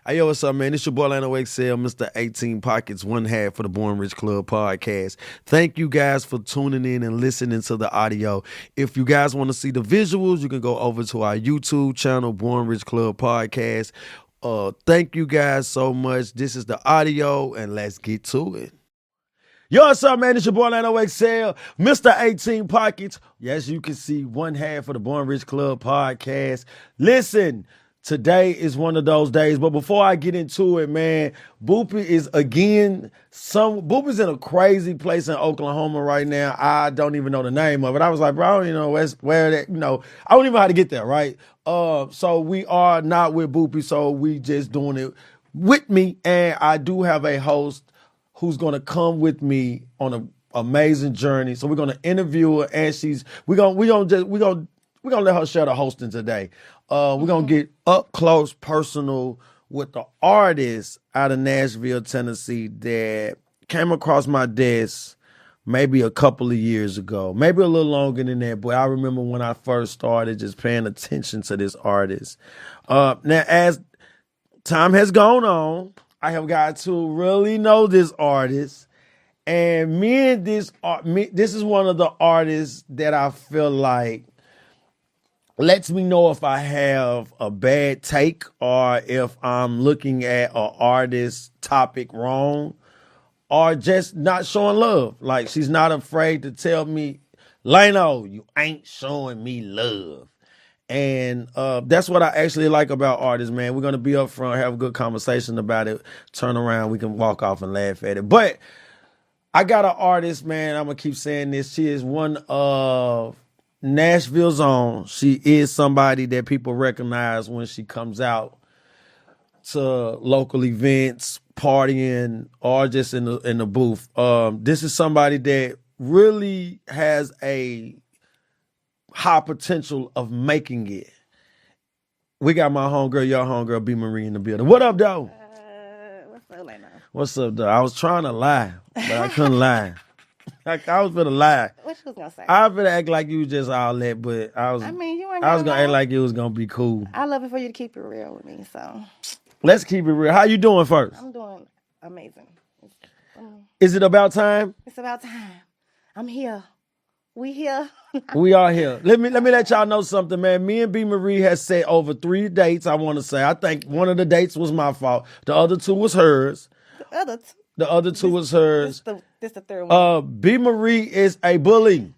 Hey, yo, what's up, man? It's your boy Lano XL, Mr. 18 Pockets, one half for the Born Rich Club podcast. Thank you guys for tuning in and listening to the audio. If you guys want to see the visuals, you can go over to our YouTube channel, Born Rich Club Podcast. Thank you guys so much. This is the audio, and let's get to it. Yo, what's up, man? It's your boy Lano XL, Mr. 18 Pockets. As you can see, one half of the Born Rich Club podcast. Listen, today is one of those days, but before I get into it, man, Boopy is Boopy's in a crazy place in Oklahoma right now. I don't even know the name of it. I was like, bro, I don't even know where that, I don't even know how to get there, right? So we are not with Boopy, so we just doing it with me, and I do have a host who's gonna come with me on an amazing journey. So we're gonna interview her, and we're gonna let her share the hosting today. We're gonna get up close, personal with the artist out of Nashville, Tennessee that came across my desk maybe a couple of years ago, maybe a little longer than that. But I remember when I first started just paying attention to this artist. Now, as time has gone on, I have got to really know this artist, and this is one of the artists that I feel like lets me know if I have a bad take or if I'm looking at an artist topic wrong or just not showing love. Like, she's not afraid to tell me, Lano, you ain't showing me love. And that's what I actually like about artists, man. We're going to be up front, have a good conversation about it, turn around, we can walk off and laugh at it. But I got an artist, man, I'm going to keep saying this. She is one of Nashville's own. She is somebody that people recognize when she comes out to local events, partying, or just in the booth. This is somebody that really has a high potential of making it. We got my homegirl, your homegirl, B. Marie in the building. What up, though? What's up, Lena? What's up, though? I was trying to lie, but I couldn't lie. I was gonna lie. What you was gonna say? I was gonna act like you was just all that, but you ain't I was gonna lie. act like it was gonna be cool. I love it for you to keep it real with me, so. Let's keep it real. How you doing first? I'm doing amazing. Is it about time? It's about time. I'm here. We here. We are here. Let me let y'all know something, man. Me and B. Marie has set over 3 dates, I want to say. I think one of the dates was my fault. The other 2 was hers. The other two was hers. This the third one. B. Marie is a bully.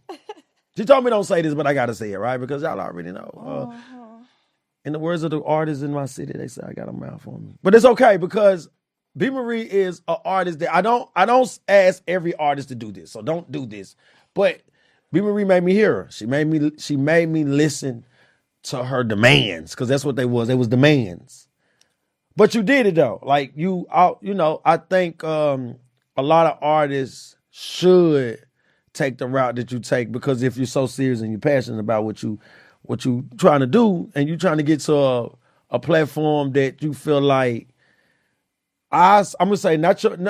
She told me don't say this, but I gotta say it, right? Because y'all already know. In the words of the artists in my city, they say I got a mouth on me. But it's okay because B. Marie is an artist that I don't ask every artist to do this, so don't do this. But B. Marie made me hear her. She made me listen to her demands, because that's what they was. They was demands. But you did it though. Like I think a lot of artists should take the route that you take, because if you're so serious and you're passionate about what you trying to do, and you trying to get to a platform that you feel like, I'm gonna say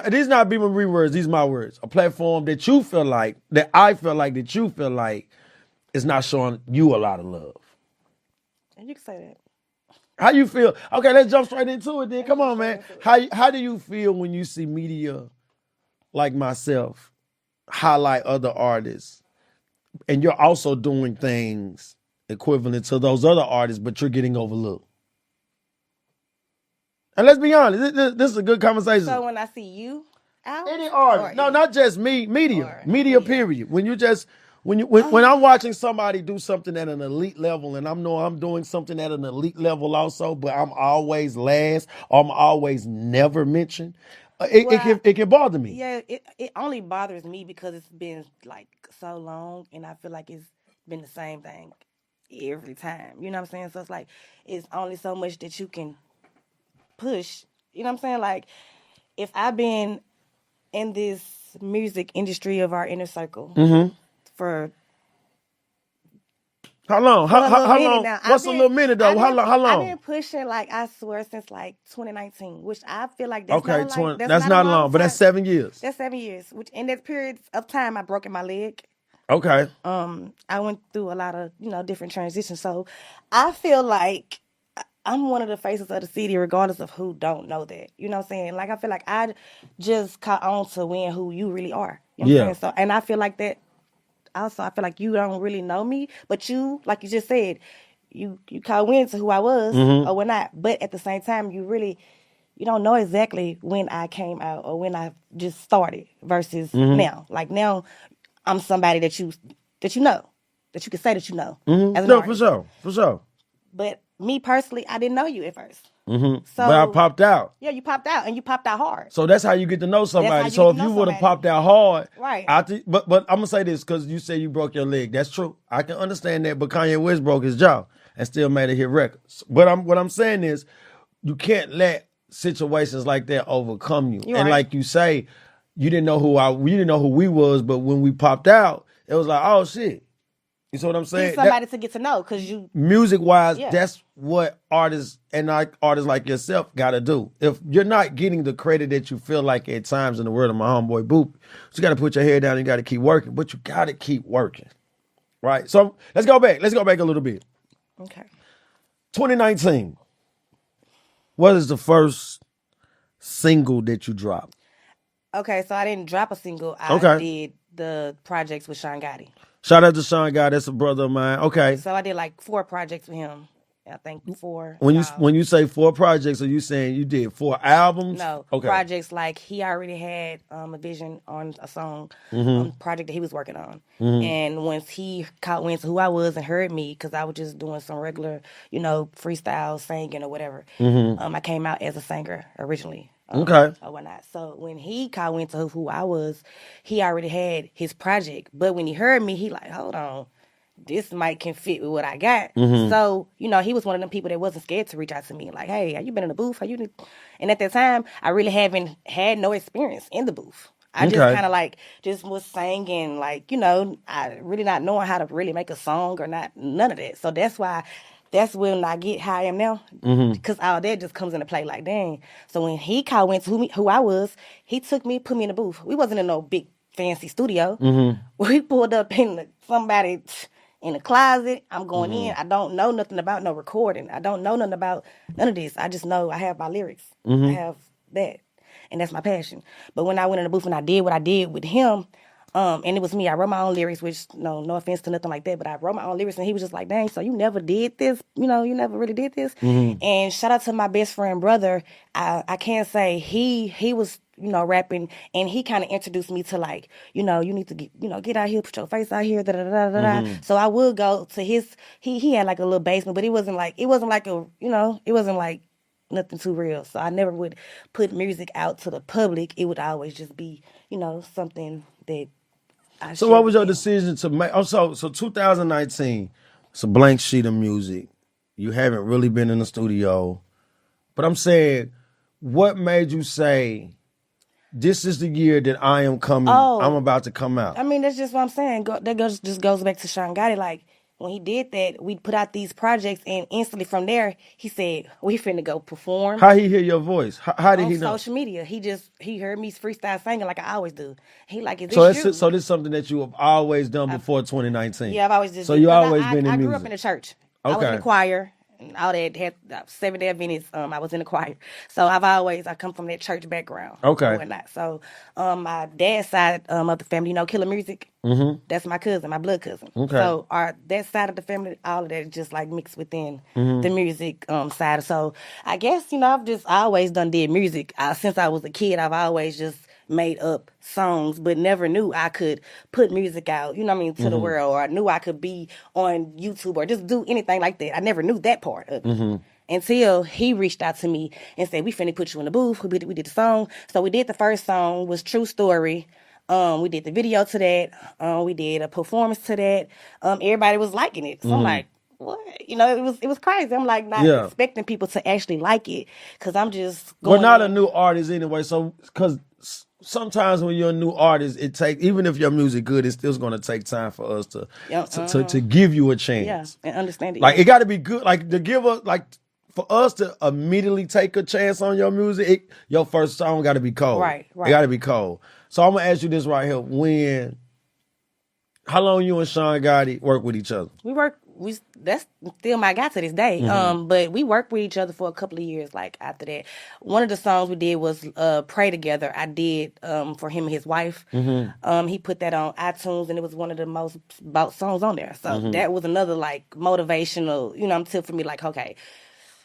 these not B. Marie words, these my words. A platform that you feel like, that I feel like, that you feel like is not showing you a lot of love. You can say that. How you feel? Okay, let's jump straight into it then. Come on, man. How do you feel when you see media like myself highlight other artists, and you're also doing things equivalent to those other artists, but you're getting overlooked? And let's be honest, this is a good conversation. So when I see you out, any artist, no, not just me, media, period. When when I'm watching somebody do something at an elite level, and I know I'm doing something at an elite level also, but I'm always last, or I'm always never mentioned, it can bother me. Yeah, it only bothers me because it's been like so long, and I feel like it's been the same thing every time. You know what I'm saying? So it's like, it's only so much that you can push. You know what I'm saying? Like, if I've been in this music industry of our inner circle for how long? How long? Now. What's a little minute though? How long? I've been pushing, like, I swear, since like 2019, which I feel like that's okay, not that's not long, but that's 7 years. That's 7 years. Which in that period of time, I broke my leg. Okay. I went through a lot of different transitions, so I feel like I'm one of the faces of the city, regardless of who don't know that. You know what I'm saying? Like, I feel like I just caught on to who you really are. You know what I'm saying? So, and I feel like that also, I feel like you don't really know me, but you, like you just said, you caught wind to who I was or when not. But at the same time, you don't know exactly when I came out or when I just started versus now. Like now, I'm somebody that you know, that you can say that you know as an No, artist. for sure. But me personally, I didn't know you at first. So, But I popped out. Yeah, you popped out, and you popped out hard. So that's how you get to know somebody. So if you would have popped out hard, right? but I'm gonna say this because you say you broke your leg. That's true. I can understand that. But Kanye West broke his jaw and still made a hit record. But what I'm saying is, you can't let situations like that overcome you. You're and right. like you say, you didn't know who we was, but when we popped out, it was like, oh shit. You see what I'm saying? It's somebody to get to know because you music wise, that's what artists and artists like yourself got to do. If you're not getting the credit that you feel like at times, in the word of my homeboy Boop, you got to put your head down and you got to keep working. But you got to keep working, right? So let's go back. Let's go back a little bit. Okay. 2019. What is the first single that you dropped? Okay, so I didn't drop a single. I did the projects with Sean Gotti. Shout out to Sean Gotti. That's a brother of mine. Okay. So I did like 4 projects with him. I think 4. When you say 4 projects, are you saying you did 4 albums? No, okay. Projects like he already had a vision on a song, project that he was working on. And once he caught wind to who I was and heard me, because I was just doing some regular, freestyle singing or whatever, I came out as a singer originally. Or whatnot. So when he caught wind to who I was, he already had his project. But when he heard me, he like, hold on. This mic can fit with what I got. So, he was one of them people that wasn't scared to reach out to me. Like, hey, have you been in the booth? And at that time, I really haven't had no experience in the booth. I just kind of just was singing, I really not knowing how to really make a song or none of that. So that's when I get how I am now. Because all that just comes into play like, dang. So when he caught wind to who I was, he took me, put me in the booth. We wasn't in no big fancy studio. We pulled up in somebody in the closet. I'm going in. I don't know nothing about no recording. I don't know nothing about none of this. I just know I have my lyrics. I have that. And that's my passion. But when I went in the booth and I did what I did with him, and it was me. I wrote my own lyrics, which, no offense to nothing like that, but I wrote my own lyrics, and he was just like, dang, so you never did this? You never really did this? And shout out to my best friend brother. I can't say he was, rapping, and he kind of introduced me to you need to get out here, put your face out here, da da da da da. So I would go to his. He had like a little basement, but it wasn't like nothing too real. So I never would put music out to the public. It would always just be, something that. So what was your decision to make? Oh, so 2019, it's a blank sheet of music. You haven't really been in the studio, but I'm saying, what made you say, this is the year that I am coming, I'm about to come out? I mean, that's just what I'm saying. Just goes back to Sean Gotti. Like, when he did that, we put out these projects, and instantly from there, he said, we finna go perform. How he hear your voice? How did he know? On social media. He heard me freestyle singing like I always do. He like, is this you? So this is something that you have always done before 2019? Yeah, I've always just. So you always been in music? I grew up in the church. Okay. I was in the choir. And all that had 7 Adventists. I was in the choir, so I come from that church background. Okay. And whatnot. So my dad's side of the family, Killer Music. That's my cousin, my blood cousin. Okay. So that side of the family, all of that is just like mixed within the music side. So I guess I've just always did music since I was a kid. I've always just made up songs, but never knew I could put music out, to the world, or I knew I could be on YouTube or just do anything like that. I never knew that part of it. Until he reached out to me and said, we finna put you in the booth. We did the song. So we did the first song, was True Story. We did the video to that. We did a performance to that. Everybody was liking it. So I'm like, what? It was crazy. I'm like not expecting people to actually like it, because I'm just going. Well, not a new artist anyway. So, because sometimes when you're a new artist, it takes, even if your music good, it's still going to take time for us to give you a chance. Yeah, and understand it. Like, it got to be good. Like, to give us, like, for us to immediately take a chance on your music, your first song got to be cold. Right. It got to be cold. So I'm gonna ask you this right here: how long you and Sean Gotti work with each other? We work that's still my guy to this day. But we worked with each other for a couple of years. Like after that, one of the songs we did was "Pray Together." I did for him and his wife. He put that on iTunes, and it was one of the most bought songs on there. So that was another like motivational, tip for me. Like, okay,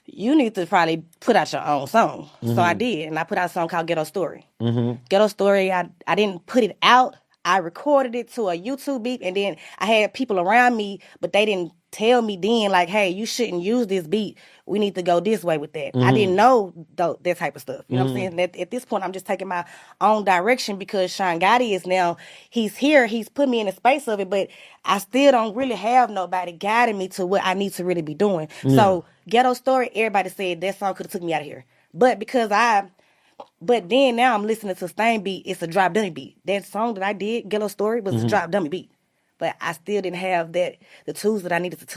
you need to probably put out your own song. So I did, and I put out a song called "Ghetto Story." Ghetto Story. I didn't put it out. I recorded it to a YouTube beat, and then I had people around me, but they didn't tell me then, like, hey, you shouldn't use this beat. We need to go this way with that. I didn't know that type of stuff. You know what I'm saying? At this point, I'm just taking my own direction because Sean Gotti is now, he's here. He's put me in the space of it, but I still don't really have nobody guiding me to what I need to really be doing. So, Ghetto Story, everybody said that song could have took me out of here. But then now I'm listening to Stain Beat. It's a drop dummy beat. That song that I did, Ghetto Story, was a drop dummy beat. But I still didn't have the tools that I needed to the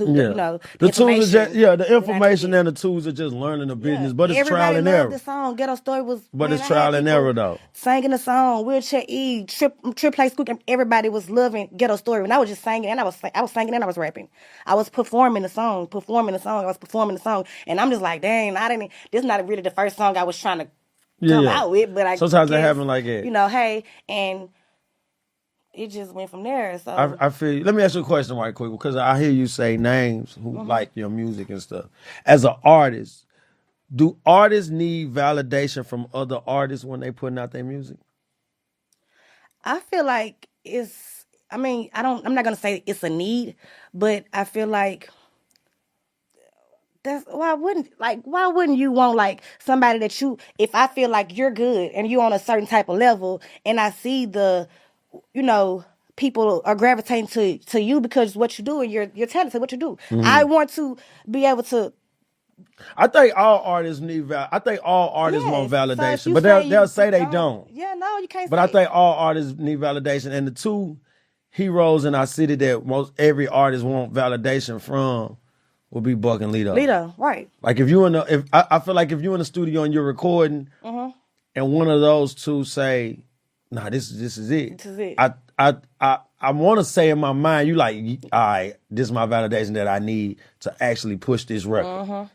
tools are just, the information and the tools are just learning the business, but it's trial and error. Everybody loved the song. Ghetto Story was, but it's trial and error though. Singing the song, Wheelchair E, Trip Play Squeak, everybody was loving Ghetto Story. When I was just singing, and I was singing and I was rapping. I was performing the song, and I'm just like, dang, this is not really the first song I was trying to come out with, but sometimes it happens like that. Hey, and it just went from there. So I feel you. Let me ask you a question right quick, because I hear you say names who like your music and stuff. As an artist, do artists need validation from other artists when they putting out their music? I feel like I'm not gonna say it's a need, but I feel like why wouldn't you want like somebody that if I feel like you're good and you're on a certain type of level and I see people are gravitating to you because what you do and you're talented what you do. I want to be able to. I think all artists need I think all artists want validation, so but they'll say they don't. Yeah, no, you can't. But I think all artists need validation, and the two heroes in our city that most every artist want validation from will be Buck and Lito. Lito, right? Like I feel like if you're in the studio and you're recording, and one of those two say, "Nah, this is it." This is it. I want to say in my mind, you like, all right, this is my validation that I need to actually push this record.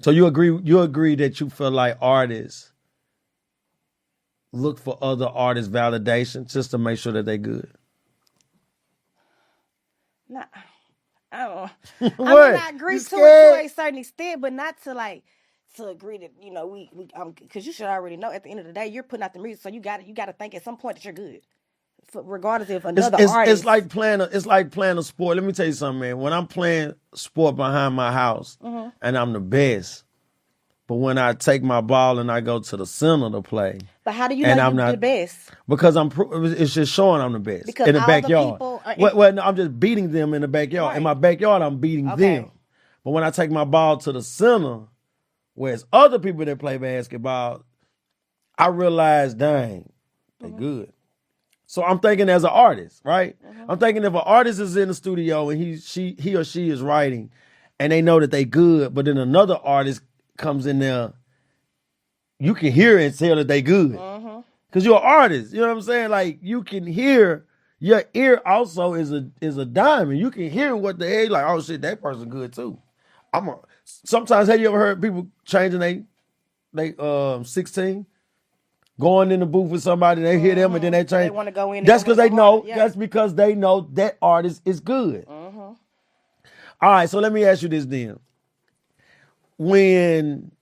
So you agree that you feel like artists look for other artists' validation just to make sure that they're good? Nah, I don't know. I agree to a certain extent, but not to agree that we because you should already know at the end of the day you're putting out the music, so you got to think at some point that you're good, regardless if another artist. It's like playing a sport. Let me tell you something, man. When I'm playing sport behind my house and I'm the best, but when I take my ball and I go to the center to play, but how do you know you're the best? Because it's just showing I'm the best because in the backyard. The people no, I'm just beating them in the backyard. Right. In my backyard, I'm beating them. But when I take my ball to the center, where it's other people that play basketball, I realize, dang, they're good. So I'm thinking as an artist, right? I'm thinking if an artist is in the studio and he or she is writing, and they know that they good, but then another artist comes in there, you can hear it and tell that they good. Because you're an artist. You know what I'm saying? Like, you can hear, your ear also is a diamond. You can hear what the hell, like, oh shit, that person good too. Sometimes, have you ever heard people changing they 16? Going in the booth with somebody, they hear them and then they change. They want to go in. That's because they know. Yeah. That's because they know that artist is good. All right, so let me ask you this then. When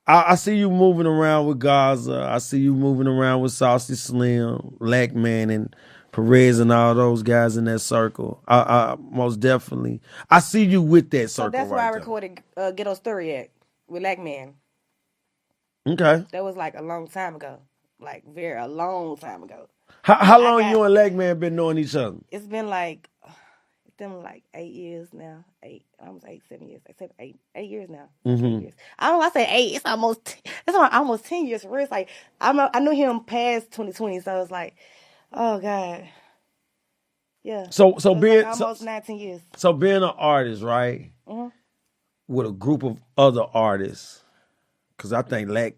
I see you moving around with Gaza, I see you moving around with Saucy Slim, Lack Man, and Perez, and all those guys in that circle. I most definitely, I see you with that circle. So that's where I recorded Ghetto Story with Lack Man. Okay. That was like a long time ago, a long time ago. How long you and Lack Man been knowing each other? It's been like 8 years now. Almost 7 years. 8 years now. 10 years. I say 8. It's almost 10 years. For real. It's like I knew him past 2020, so it's like, oh God, yeah. So being almost 19 years. So being an artist, right? With a group of other artists, because I think Lack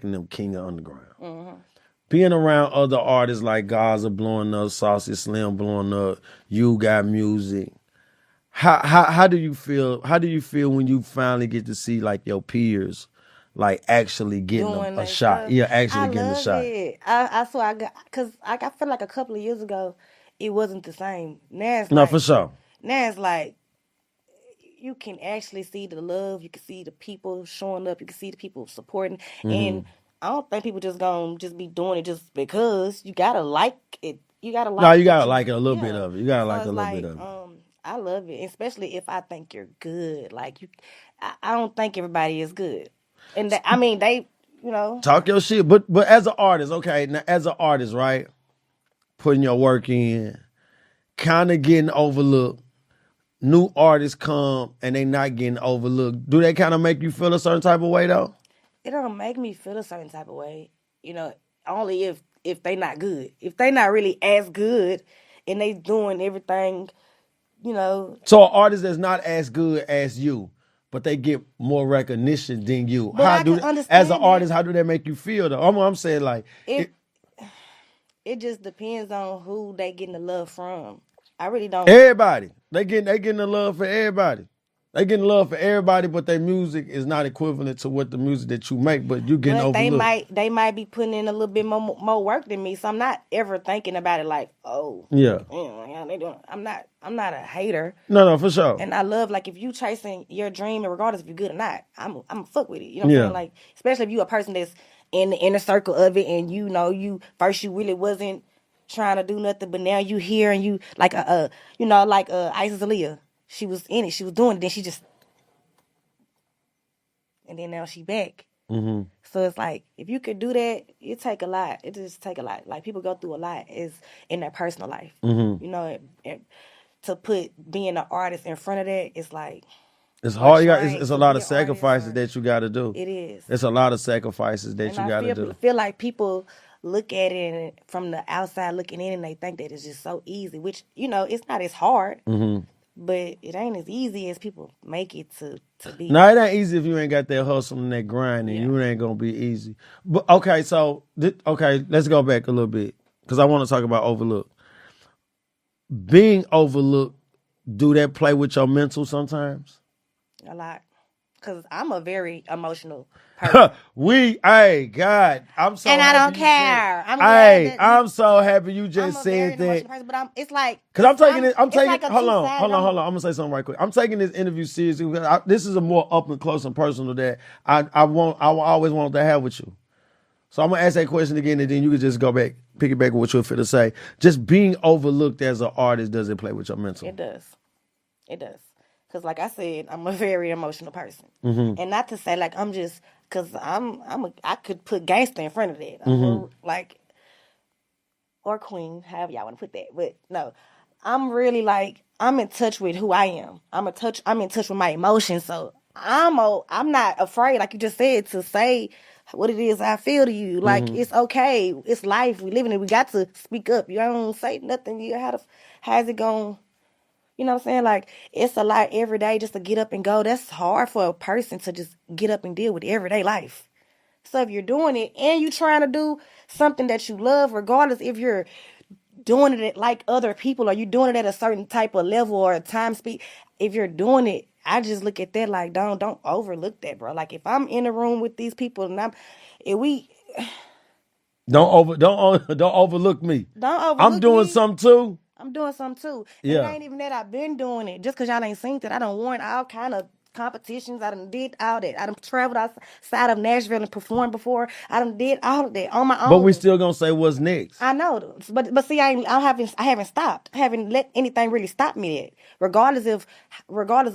and them king of underground. Being around other artists like Gaza blowing up, Saucy Slim blowing up, You Got Music. How do you feel? How do you feel when you finally get to see like your peers, like actually getting Doing a that shot? stuff. Yeah, I actually getting the love shot. it. I swear cause I feel like a couple of years ago, it wasn't the same. No, for sure. Now it's like you can actually see the love. You can see the people showing up. You can see the people supporting. And I don't think people just gonna just be doing it just because. You gotta like it. You gotta No, like you what gotta you. like it a little bit Yeah. of it. You gotta So like a it's little bit like of it. I love it, especially if I think you're good. Like you, I don't think everybody is good, and I mean they. You know, Talk your shit, but as an artist, okay, now as an artist, right, putting your work in, kind of getting overlooked. New artists come and they not getting overlooked. Do they kind of make you feel a certain type of way though? it don't make me feel a certain type of way. You know, only if they not good. If they not really as good, and they doing everything, you know. So an artist that's not as good as you, but they get more recognition than you. But I can As an understand that. artist, how do that make you feel though? I'm saying like, It it just depends on who they getting the love from. I really don't. everybody, they getting the love for everybody. They getting love for everybody, but their music is not equivalent to what the music that you make, but you getting But overlooked. they might be putting in a little bit more work than me. So I'm not ever thinking about it like, oh, Yeah. yeah, they doing. I'm not a hater. No, for sure. And I love, like, if you chasing your dream, and regardless if you're good or not, I'm fuck with it. You know what I'm Yeah. saying? Like, especially if you a person that's in the inner circle of it, and you know, you first you really wasn't trying to do nothing, but now you here and you like you know, like Isis Aaliyah, she was in it, she was doing it, then she just, and then now she back. Mm-hmm. So it's like, if you could do that, it take a lot. It just take a lot. Like, people go through a lot is in their personal life. Mm-hmm. You know, to put being an artist in front of that, it's like, It's hard. It's a to lot be of an artist, sacrifices that you got to do. it is. It's a lot of sacrifices that And you I got to do. feel like people look at it and from the outside looking in, and they think that it's just so easy, which, you know, it's not as hard, but it ain't as easy as people make it to be. No, it ain't easy if you ain't got that hustle and that grind, and you ain't gonna be easy. But okay, so let's go back a little bit because I want to talk about overlooked. Being overlooked, do that play with your mental sometimes? A lot. Because I'm a very emotional person. Hey, God, I'm so and I happy don't you said- care. I'm glad that I'm so happy you I'm just a very said that. emotional person, but it's like, Cause I'm taking it. I'm it's taking. like a Hold on. two-sided- I'm gonna say something right quick. I'm taking this interview seriously because this is a more up and close and personal that I always wanted to have with you. So I'm gonna ask that question again, and then you can just go back, pick it back with what you're fit to say. Just being overlooked as an artist, does it play with your mental? It does. It does. Because like I said, I'm a very emotional person. Mm-hmm. And not to say like I'm just, because I could put gangster in front of that. Like, or queen, however y'all want to put that. But no, I'm really like, I'm in touch with who I am. I'm in touch with my emotions. So I'm not afraid, like you just said, to say what it is I feel to you. Like, it's okay. It's life. We live in it. We got to speak up. You don't say nothing. You how's it going? You know what I'm saying? Like, it's a lot every day just to get up and go. That's hard for a person to just get up and deal with everyday life. So if you're doing it and you're trying to do something that you love, regardless if you're doing it like other people or you doing it at a certain type of level or a time speed, if you're doing it, I just look at that like, don't overlook that, bro. Like, if I'm in a room with these people and Don't overlook me. don't overlook I'm doing me. something too. I'm doing something too. Yeah. And it ain't even that I've been doing it. Just because y'all ain't seen that, I done won all kind of competitions. I done did all that. I done traveled outside of Nashville and performed before. I done did all of that on my own. But we still gonna say what's next. I know, but see, I haven't stopped. I haven't let anything really stop me yet. Regardless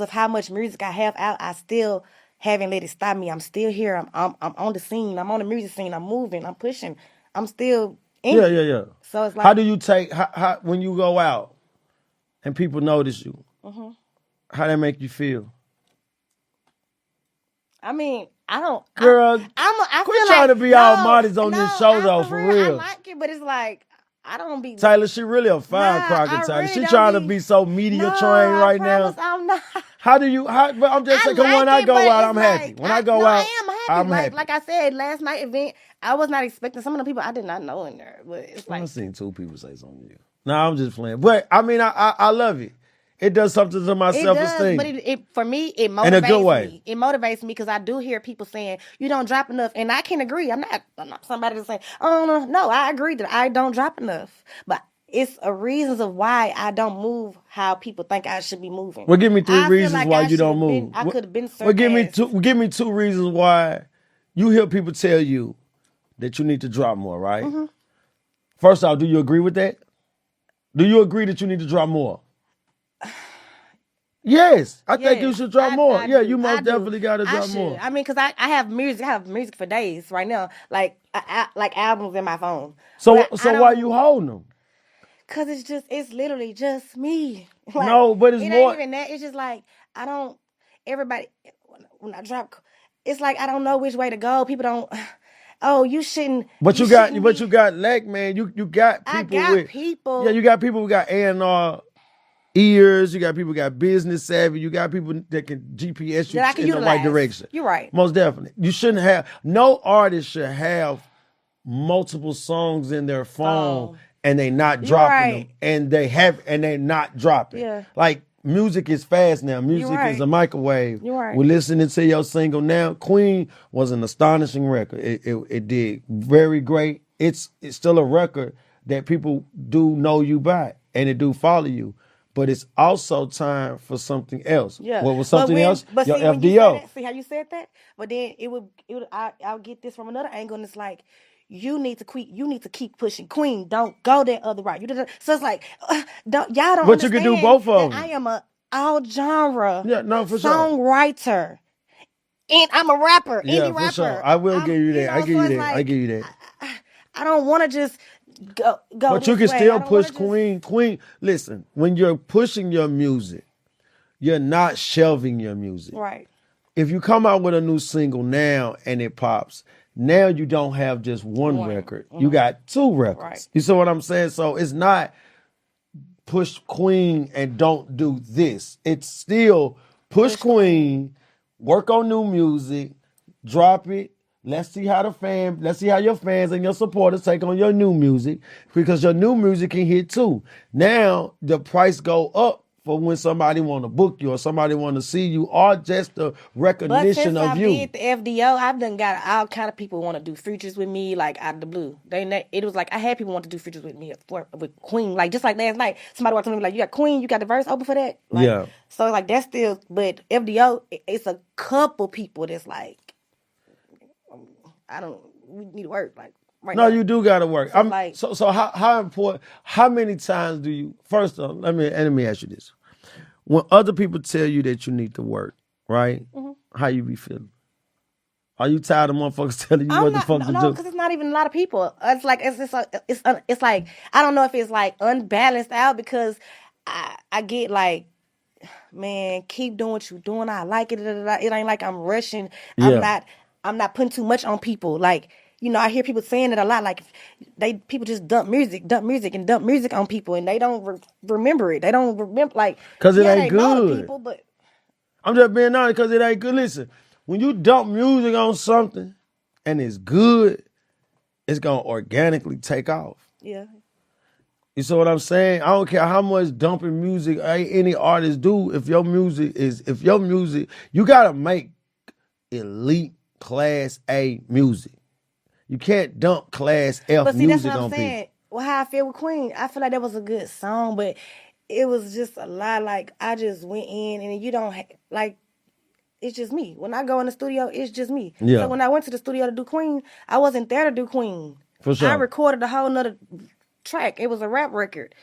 of how much music I have out, I still haven't let it stop me. I'm still here. I'm on the scene. I'm on the music scene. I'm moving. I'm pushing. I'm still in it. Yeah. So it's like, how do you take how when you go out and people notice you? How that make you feel? I mean, I don't. Girl, I quit feel trying like, to be all modest on this show, though, for real. I like it, but it's like, I don't be. Tyler, she really a firecracker, I Tyler. really She don't trying to be so media trained right now. I'm not. But I'm just saying, like when I go but out, it's I'm like, happy. When I go out, I'm happy. Like I said, last night event, I was not expecting some of the people I did not know in there, but it's like, I've seen two people say something to you. No, I'm just playing. But I mean, I love it. It does something to my It self-esteem. does, but it for me, it motivates in a good way. me. It motivates me because I do hear people saying you don't drop enough, and I can agree. I'm not somebody to say, oh no, I agree that I don't drop enough, but it's a reasons of why I don't move how people think I should be moving. Well, give me three I feel reasons like why I you don't should've move. been- I could have been surpassed. Well, give me two reasons why you hear people tell you that you need to drop more, right? Mm-hmm. First off, do you agree with that? Do you agree that you need to drop more? Yes, I think you should drop more. Yeah, you most definitely got to drop more. I mean, because I have music. I have music for days right now, like albums in my phone. So But why you holding them? Cause it's literally just me. Like, No, but it's it more. ain't even that. It's just like I don't. Everybody when I drop, it's like I don't know which way to go. People don't. Oh, you shouldn't. But you got like, man. You got people I got people. Yeah, you got people who got A&R ears. You got people who got business savvy. You got people that can GPS you that I can in utilize. the right direction. You're right. Most definitely. You shouldn't have. No artist should have multiple songs in their phone. And they not dropping them, and they not dropping. Yeah. Like music is fast now. Music is a microwave. You're right. We're listening to your single now. Queen was an astonishing record. It did very great. It's still a record that people do know you by, and it do follow you. But it's also time for something else. Yeah. What was something else? But Your see, FDO. See how you said that? But then I'll get this from another angle, and it's like, you need to keep pushing. Queen, don't go that other route. So it's like, y'all don't But understand you can do both of them. I am a all genre sure. songwriter. And I'm a rapper, indie rapper. Sure. I will give you that. I give you that. Like, I give you that. I don't want to just go. But you can still push Queen. Queen, listen, when you're pushing your music, you're not shelving your music. Right. If you come out with a new single now and it pops, now you don't have just one record. Mm-hmm. You got two records. Right. You see what I'm saying? So it's not push Queen and don't do this. It's still push Queen, work on new music, drop it. Let's see how your fans and your supporters take on your new music, because your new music can hit too. Now the price go up for when somebody want to book you or somebody want to see you, or just the recognition of you. But since I did the FDO, I've done got all kind of people want to do features with me, like out of the blue. It was like I had people want to do features with me with Queen, like just like last night. Somebody walked to me like, "You got Queen, you got the verse open for that." Like, yeah. So like that's still, but FDO, it's a couple people that's like, we need to work like. Right no, now. you do gotta work. So, so how important? How many times do you? First off, let me ask you this: when other people tell you that you need to work, right? Mm-hmm. How you be feeling? Are you tired of motherfuckers telling you what the fuck to do? No, because it's not even a lot of people. It's like it's like I don't know if it's like unbalanced out, because I get like, man, keep doing what you're doing. I like it. It ain't like I'm rushing. Yeah. I'm not putting too much on people. Like, you know, I hear people saying it a lot. Like, people just dump music on people, and they don't remember it. They don't remember, like, because it ain't they know good. the people, but I'm just being honest, because it ain't good. Listen, when you dump music on something and it's good, it's gonna organically take off. Yeah. You see what I'm saying? I don't care how much dumping music any artist do. If your music, you gotta make elite class A music. You can't dump class F but see, music that's what I'm saying. people. Well, how I feel with Queen, I feel like that was a good song, but it was just a lot. Like, I just went in, and you don't like. It's just me. When I go in the studio, it's just me. Yeah. So when I went to the studio to do Queen, I wasn't there to do Queen. For sure. I recorded a whole nother track. It was a rap record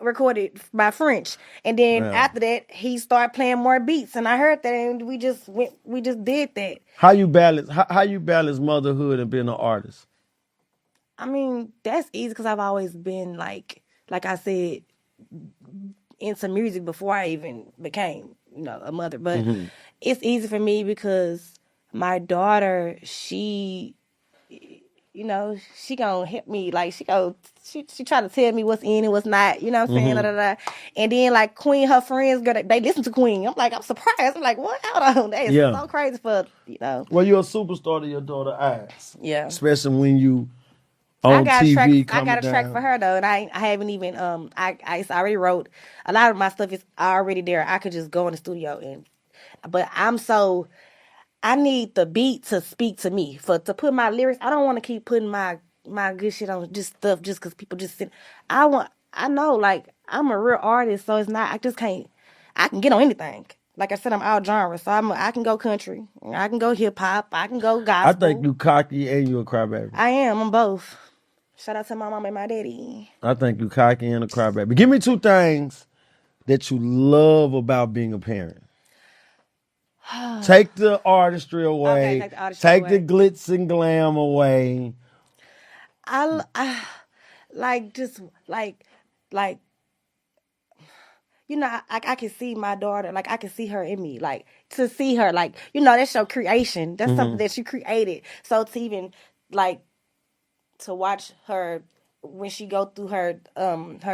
recorded by French, and then after that he started playing more beats, and I heard that, and we just did that. How you balance motherhood and being an artist? I mean, that's easy, because I've always been like I said, into music before I even became, a mother. But it's easy for me because my daughter, she gonna help me. Like, she try to tell me what's in and what's not. You know what I'm saying? And then, like, Queen, her friends, girl, they listen to Queen. I'm like, I'm surprised. I'm like, what? Hold on, that is so crazy for. Well, you're a superstar to your daughter's eyes. Yeah. Especially when you on got a track. TV I coming got a track for down. her though, and I haven't even I already wrote a lot of my stuff is already there. I could just go in the studio but I need the beat to speak to me to put my lyrics. I don't want to keep putting my good shit on just stuff just because people just sit. I know like I'm a real artist, so it's not. I just can't. I can get on anything. Like I said, I'm all genre, so I can go country, I can go hip hop, I can go I think gospel. you cocky and you a crybaby. I am. I'm both. Shout out to my mom and my daddy. I think you cocky and a crybaby. Give me two things that you love about being a parent. Take the artistry away. Okay, take the artistry Take away. the glitz and glam away. I like just like I can see my daughter, like I can see her in me, like to see her, like that's your creation, that's something that you created. So to even like to watch her when she go through her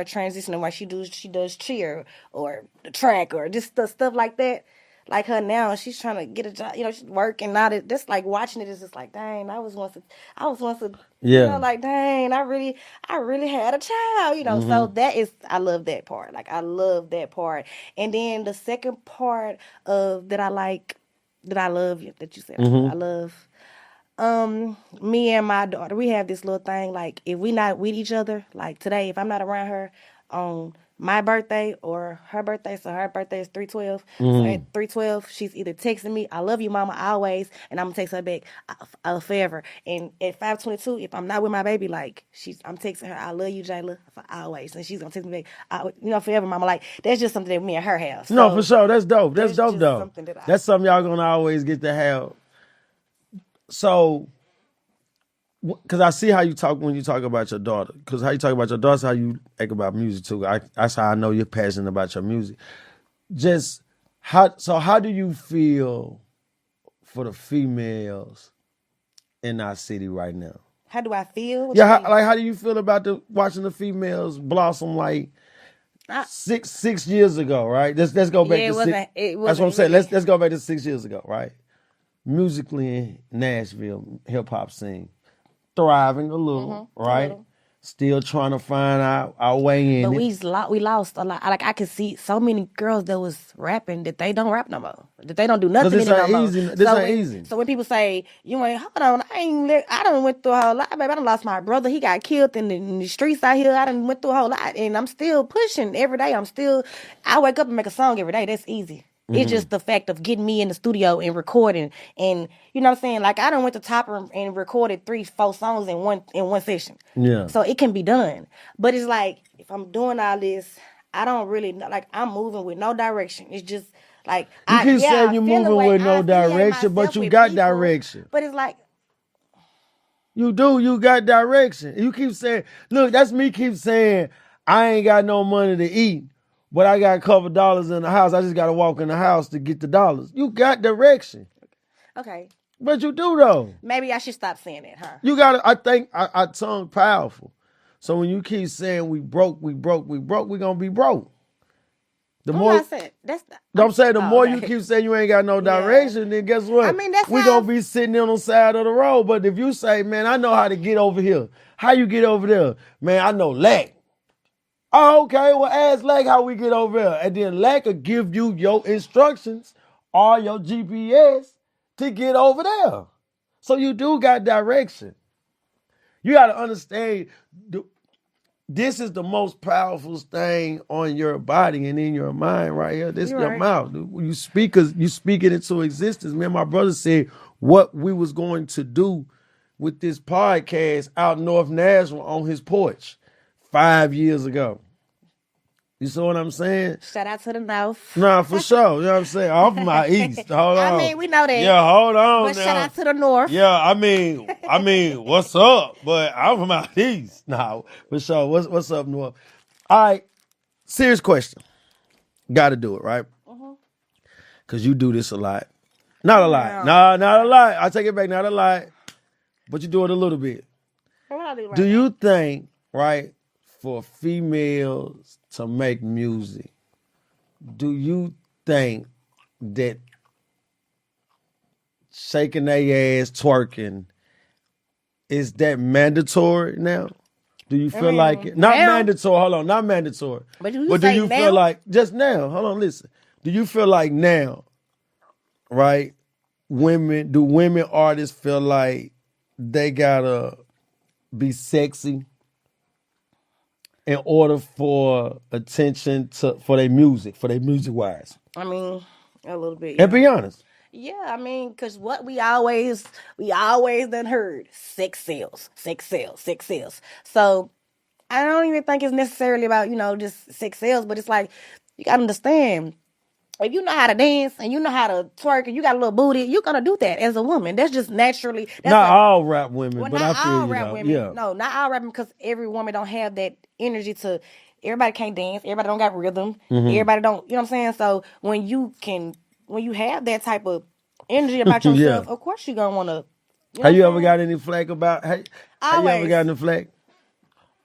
transition and why she does cheer or the track or just stuff like that. Like her now, she's trying to get a job. She's working. Not it. Just like watching it is just like, dang. I was once a, Yeah. like, dang. I really had a child. So that is, I love that part. Like I love that part. And then the second part of that I like, that I love that you said, I love. Me and my daughter, we have this little thing. Like, if we not with each other, like today, if I'm not around her on my birthday or her birthday, so her birthday is 3/12. So at 3/12, she's either texting me, "I love you, mama," always, and I'm gonna text her back, forever. And at 5:22, if I'm not with my baby, like I'm texting her, "I love you, Jayla," for always, and she's gonna text me back, forever, mama. Like that's just something that me and her have. So No, for sure. That's dope. That's dope, just though. something that That's something y'all gonna always get to have. So, because I see how you talk when you talk about your daughter. Because how you talk about your daughter is how you act about music too. That's how I know you're passionate about your music. Just how do you feel for the females in our city right now? How do I feel? What Yeah, you mean? how do you feel about watching the females blossom like I- 6 years ago, right? Let's go back Yeah, to it wasn't. six. It wasn't. That's what I'm saying. Really, Let's go back to 6 years ago, right? Musically in Nashville, hip hop scene, thriving a little, right? little. Still trying to find our way in But it. we lost a lot. Like I could see so many girls that was rapping that they don't rap no more. That they don't do Because nothing this in it no ain't more. easy. This ain't easy. So when people say you ain't, hold on, I done went through a whole lot, baby. I done lost my brother. He got killed in the streets out here. I done went through a whole lot, and I'm still pushing every day. I wake up and make a song every day. That's easy. It's just the fact of getting me in the studio and recording, and you know what I'm saying. Like I done went to Topper and recorded 3-4 songs in one session. Yeah. So it can be done, but it's like if I'm doing all this, I don't really know. Like I'm moving with no direction. It's just like You keep saying I you're feel moving away. with no I affiliate direction, but myself you with got people, direction. But it's like You do. You got direction. You keep saying, look, that's me keep saying, I ain't got no money to eat, but I got a couple dollars in the house. I just got to walk in the house to get the dollars. You got direction. okay, But you do, though. maybe I should stop saying that, huh? You got to, I think our tongue powerful. So when you keep saying we broke, we going to be broke. The I'm more, not saying that's. I'm saying the more okay. you keep saying you ain't got no direction, then guess what? I mean, that's we how going to be sitting on the side of the road. But if you say, man, I know how to get over here. How you get over there? Man, I know Lack. Oh, okay. Well, ask Lack how we get over there. And then Lack will give you your instructions or your GPS to get over there. So you do got direction. You got to understand, this is the most powerful thing on your body and in your mind right here. This is You're your right. mouth. You speak it into existence. Me and my brother said what we was going to do with this podcast out in North Nashville on his porch 5 years ago. You see what I'm saying? Shout out to the North. Nah, for sure. You know what I'm saying? I'm from out east. Hold on. I mean, we know that. Yeah, hold on. But now. shout out to the North. Yeah, I mean, what's up? But I'm from out east. Nah, for sure. What's up, North? All right, serious question. Got to do it, right? Because you do this a lot. Not a lot. No. Not a lot. I take it back. Not a lot. But you do it a little bit. Do you think, right, for females to make music, do you think that shaking their ass, twerking, is that mandatory now? Do you feel mean, like it? Not now- mandatory. Hold on, not mandatory. But do do you now? feel like just now? Hold on, listen. Do you feel like now, right? Do women artists feel like they gotta be sexy in order for attention for their music wise? I mean, a little bit. And be honest. Yeah, I mean, cause what we always done heard, sex sells. So I don't even think it's necessarily about just sex sales, but it's like you gotta understand. If you know how to dance and you know how to twerk and you got a little booty, you're gonna do that as a woman. That's just naturally. Not all rap women, but not I feel all you rap know. women. Yeah. No, not all rap women, because every woman don't have that energy to. Everybody can't dance. Everybody don't got rhythm. Everybody don't. You know what I'm saying? So when you have that type of energy about yourself, of course you're gonna wanna. Have you ever got any flack about? Have you ever gotten a flack?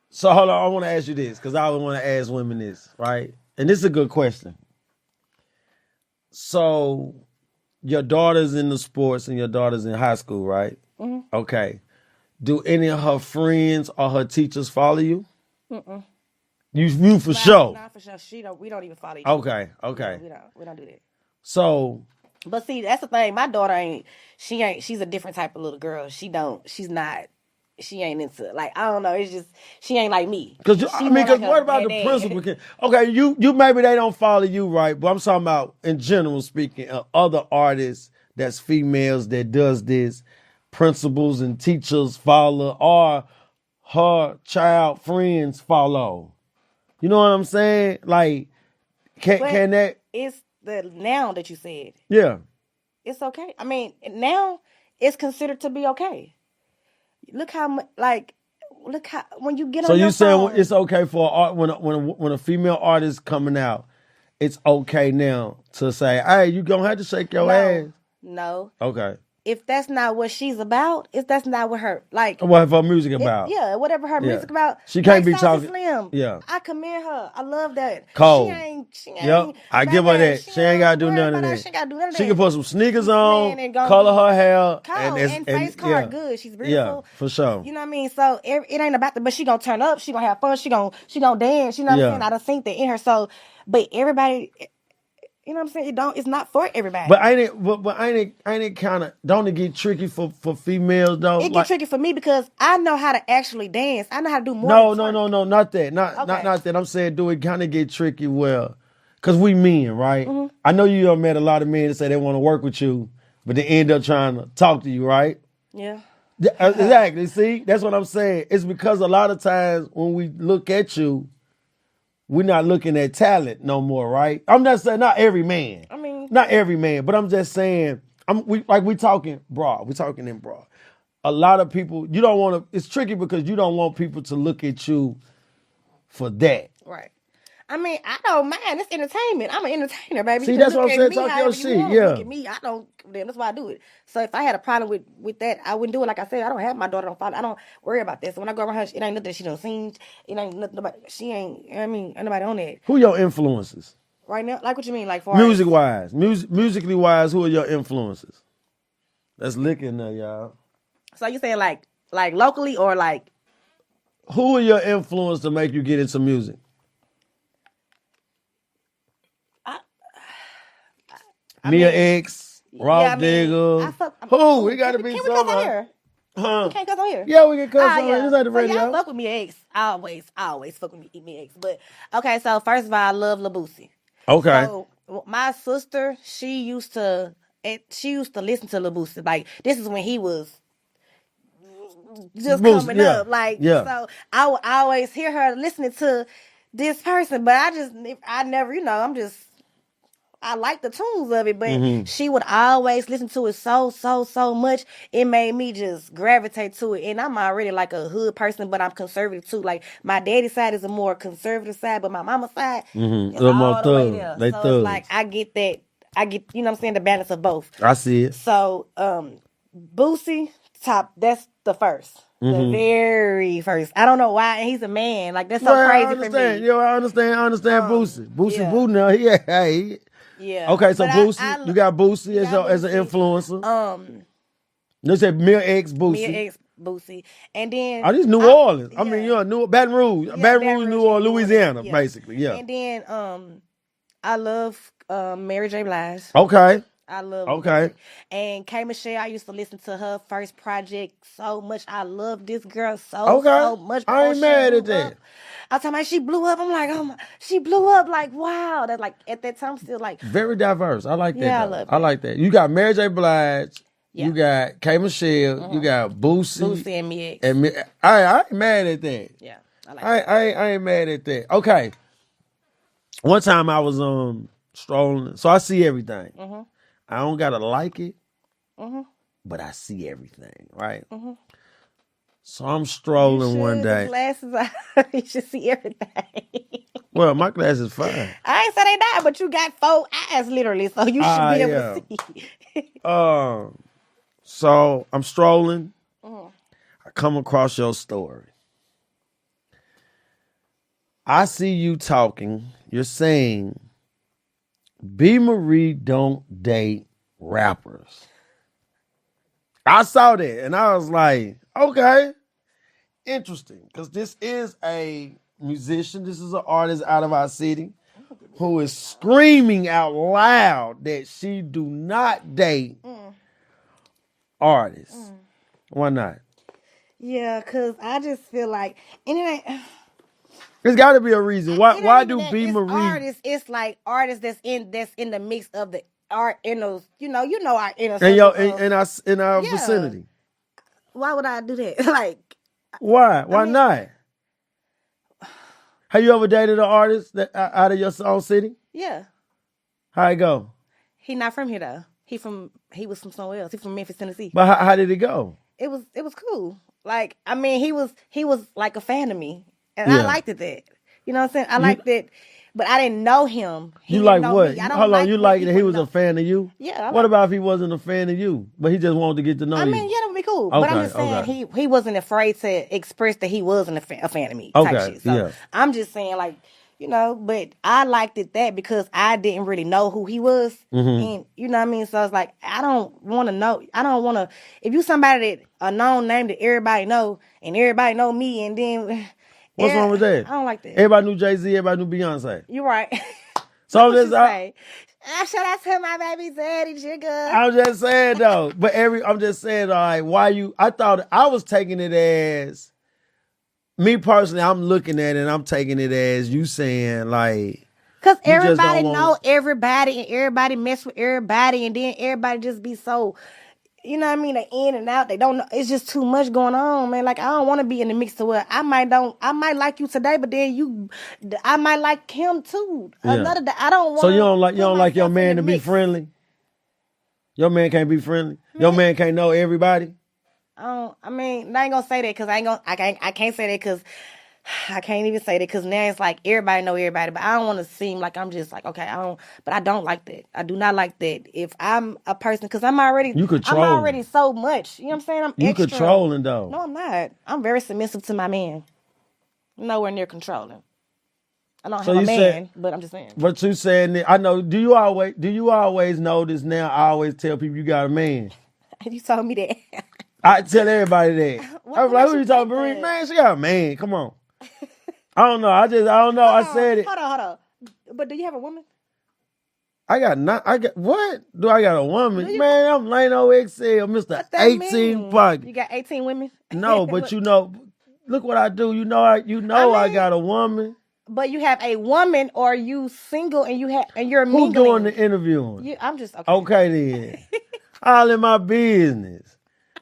So hold on, I want to ask you this because I always want to ask women this, right? And this is a good question. So, your daughter's in the sports and your daughter's in high school, right? Mm-hmm. Okay. Do any of her friends or her teachers follow you? Mm-mm. You for sure. Not for sure. We don't even follow each other. Okay. We don't do that. So. But see, that's the thing. My daughter she's a different type of little girl. She ain't into, like, I don't know. It's just, she ain't like me. Because what about the principal? Okay, you maybe they don't follow you, right? But I'm talking about, in general speaking, other artists that's females that does this, principals and teachers follow, or her child friends follow. You know what I'm saying? Like, can that? It's the now that you said. Yeah. It's okay. I mean, now it's considered to be okay. Look how when you get on your phone. So you saying it's okay for when a female artist coming out, it's okay now to say, hey, you gonna have to shake your ass. No. Okay. If that's not what she's about, if that's not what her whatever her music about. Whatever her music about. She can't be talking. Slim. Yeah. I commend her. I love that. Cold. She ain't. Yep. I give her that. She ain't gotta do none of that. She gotta do none of that. She can put some sneakers on, color her hair, and face card good. She's beautiful. Yeah, for sure. You know what I mean? So it ain't about but she gonna turn up. She gonna have fun. She gonna dance. You know what I'm saying? I done seen that in her. So, but everybody. You know what I'm saying? It's not for everybody. But ain't it kind of, don't it get tricky for females though? It get tricky for me because I know how to actually dance. I know how to do more. No, not that. Not that. I'm saying, do it kind of get tricky? Well, because we men, right? Mm-hmm. I know you have met a lot of men that say they want to work with you, but they end up trying to talk to you, right? Yeah. Exactly. See, that's what I'm saying. It's because a lot of times when we look at you, we're not looking at talent no more, right? I'm not saying not every man. I mean, not every man, but I'm just saying, we talking broad. We're talking in broad. A lot of people, you don't want to. It's tricky because you don't want people to look at you for that. Right. I mean, I don't mind. It's entertainment. I'm an entertainer, baby. See, that's what I'm saying. Talk your shit. Yeah. Look at me. I don't. That's why I do it. So if I had a problem with that, I wouldn't do it. Like I said, I don't have my daughter. I don't worry about this. So when I go around her, it ain't nothing that she done seen. It ain't nothing about. She ain't. I mean, ain't nobody on that. Who your influences? Right now, like what you mean, like for musically wise, who are your influences? That's licking there, y'all. So you saying like locally or like? Who are your influences to make you get into music? Mia X, Ross Digger. Who? We got to be somewhere. Huh? We can't cuss on here. Yeah, we can cuss on here. This ain't the radio. I fuck with Mia X. I always fuck with Mia X. But okay, so first of all, I love Lil Boosie. Okay. So my sister, she used to listen to Lil Boosie. Like this is when he was just coming up. Like so, I would always hear her listening to this person, but I never, I like the tunes of it, but she would always listen to it so much. It made me just gravitate to it. And I'm already like a hood person, but I'm conservative too. Like my daddy's side is a more conservative side, but my mama's side is all the way there. So it's like I get that. I get, you know what I'm saying, the balance of both. I see it. So Boosie, top, that's the first. The very first. I don't know why. And he's a man. Like that's so crazy for me. Yo, I understand Boosie. Boosie Boo now. Yeah. Okay, so Boosie, you got Boosie as an influencer. You said Mia X, Boosie. Mia X, Boosie, and then Oh, this New Orleans. I mean, yeah. Baton Rouge, Yeah, Baton Rouge, New Orleans, Louisiana, yeah. basically. Yeah. And then I love Mary J. Blige. Okay. I love Okay. And K Michelle, I used to listen to her first project so much. I love this girl Okay. so much I before ain't she mad blew at that. up. I'm talking about she blew up. I'm like, oh my, she blew up like wow. That like at that time still like Very diverse. I like that. yeah, I Though. love I it. like that. You got Mary J. Blige. Yeah. You got K Michelle. You got Boosie. Boosie and Mix. And I ain't mad at that. Yeah, I like that. I ain't mad at that. Okay. One time I was strolling, so I see everything. I don't gotta like it, but I see everything, right? So I'm strolling one The day. glasses on, you should see everything. Well, my glass is fine. I ain't say they not, but you got 4 eyes literally, so you should be able to see. So I'm strolling. I come across your story. I see you talking. You're saying, B. Marie don't date rappers. I saw that and I was like, okay, interesting. Because this is a musician. This is an artist out of our city who is screaming out loud that she do not date artists. Why not? Yeah, cause I just feel like, and it ain't. There's got to be a reason. Why do B. Marie? Artists, it's like artists that's in the mix of the art in those, our inner In circle. in our vicinity. Why would I do that? Like, why? Why not? Have you ever dated an artist that out of your own city? Yeah. How it go? He not from here though. He was from somewhere else. He from Memphis, Tennessee. But how did it go? It was cool. Like, I mean, he was like a fan of me, and I liked it that. You know what I'm saying? I liked it, but I didn't know him. You like what? Hold on, you like that he was a fan of you? Yeah. What about if he wasn't a fan of you, but he just wanted to get to know you? I mean, yeah, that would be cool. But I'm just saying he wasn't afraid to express that he wasn't a fan of me. Type shit. So I'm just saying, like, but I liked it that because I didn't really know who he was. And you know what I mean? So it's like, I don't want to know. I don't want to, if you somebody that a known name that everybody know and everybody know me and then. What's wrong with that? I don't like that. Everybody knew Jay-Z, everybody knew Beyonce. You're right. So I'm just shout out to my baby daddy, Jigga. I'm just saying though. But I'm just saying, all right, I thought I was taking it as me personally, I'm looking at it and I'm taking it as you saying like, because everybody know everybody and everybody mess with everybody and then everybody just be so, you know what I mean? They in and out. They don't know. It's just too much going on, man. Like, I don't want to be in the mix to where I might like you today, but then I might like him too. Another day. I don't want. So you don't like your man to be friendly? Your man can't be friendly? Your man can't know everybody? I mean, I ain't gonna say that because I can't say that because I can't even say that because now it's like everybody know everybody, but I don't want to seem like I'm just like, okay, I don't like that. I do not like that. If I'm a person, because I'm already so much. You know what I'm saying? You controlling though. No, I'm not. I'm very submissive to my man. Nowhere near controlling. I don't have a man, but I'm just saying. But you saying that, I know, do you always know this now? I always tell people you got a man. You told me that. I tell everybody that. I was like, who you talking about? Man, she got a man. Come on. I don't know. I don't know. I said it. Hold on. But do you have a woman? What? Do I got a woman? Man, I'm Lano XL, Mr. 18 Pocket. You got 18 women? No, but look what I do. I got a woman. But you have a woman, or are you single and you're mingling? Who's doing the interviewing? I'm just okay. Okay then. All in my business.